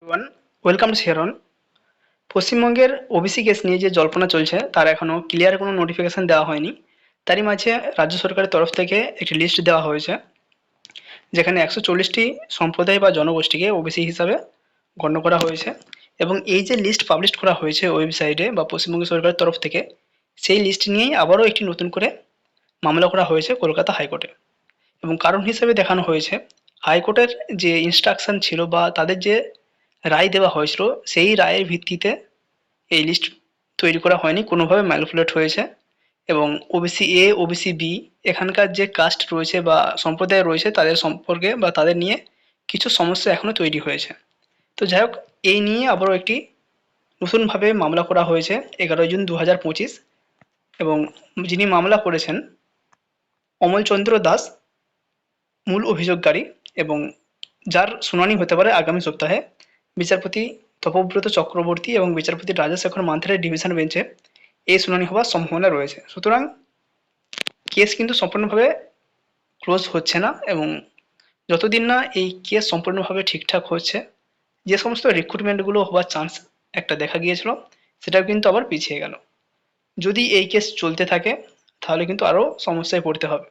One welcome শিরন। পশ্চিমবঙ্গের OBC case নিয়ে যে জল্পনা চলছে তার এখনও ক্লিয়ার কোনো নোটিফিকেশান দেওয়া হয়নি। তারই মাঝে রাজ্য সরকারের তরফ থেকে একটি লিস্ট দেওয়া হয়েছে, যেখানে 140টি সম্প্রদায় বা জনগোষ্ঠীকে ওবিসি হিসাবে গণ্য করা হয়েছে। এবং এই যে লিস্ট পাবলিশ করা হয়েছে ওয়েবসাইটে বা পশ্চিমবঙ্গ সরকারের তরফ থেকে, সেই লিস্ট নিয়েই আবারও একটি নতুন করে মামলা করা হয়েছে কলকাতা হাইকোর্টে। এবং কারণ হিসেবে দেখানো হয়েছে, হাইকোর্টের যে ইনস্ট্রাকশন ছিল বা তাদের যে রায় দেওয়া হয়েছিল, সেই রায়ের ভিত্তিতে এই লিস্ট তৈরি করা হয়নি, কোনোভাবে ম্যানিপুলেট হয়েছে। এবং ওবিসি এ, ওবিসি বি, এখানকার যে কাস্ট রয়েছে বা সম্প্রদায় রয়েছে তাদের সম্পর্কে বা তাদের নিয়ে কিছু সমস্যা এখনও তৈরি হয়েছে। তো যাই হোক, এই নিয়ে আবারও একটি নতুনভাবে মামলা করা হয়েছে 11 জুন 2025। এবং যিনি মামলা করেছেন অমলচন্দ্র দাস মূল অভিযোগকারী, এবং যার শুনানি হতে পারে আগামী সপ্তাহে বিচারপতি তপব্রত চক্রবর্তী এবং বিচারপতি রাজশেখর মান্থারের ডিভিশন বেঞ্চে এই শুনানি হওয়ার সম্ভাবনা রয়েছে। সুতরাং কেস কিন্তু সম্পূর্ণভাবে ক্লোজ হচ্ছে না, এবং যতদিন না এই কেস সম্পূর্ণভাবে ঠিকঠাক হচ্ছে, যে সমস্ত রিক্রুটমেন্টগুলো হওয়ার চান্স একটা দেখা গিয়েছিল, সেটাও কিন্তু আবার পিছিয়ে গেল। যদি এই কেস চলতে থাকে তাহলে কিন্তু আরও সমস্যায় পড়তে হবে।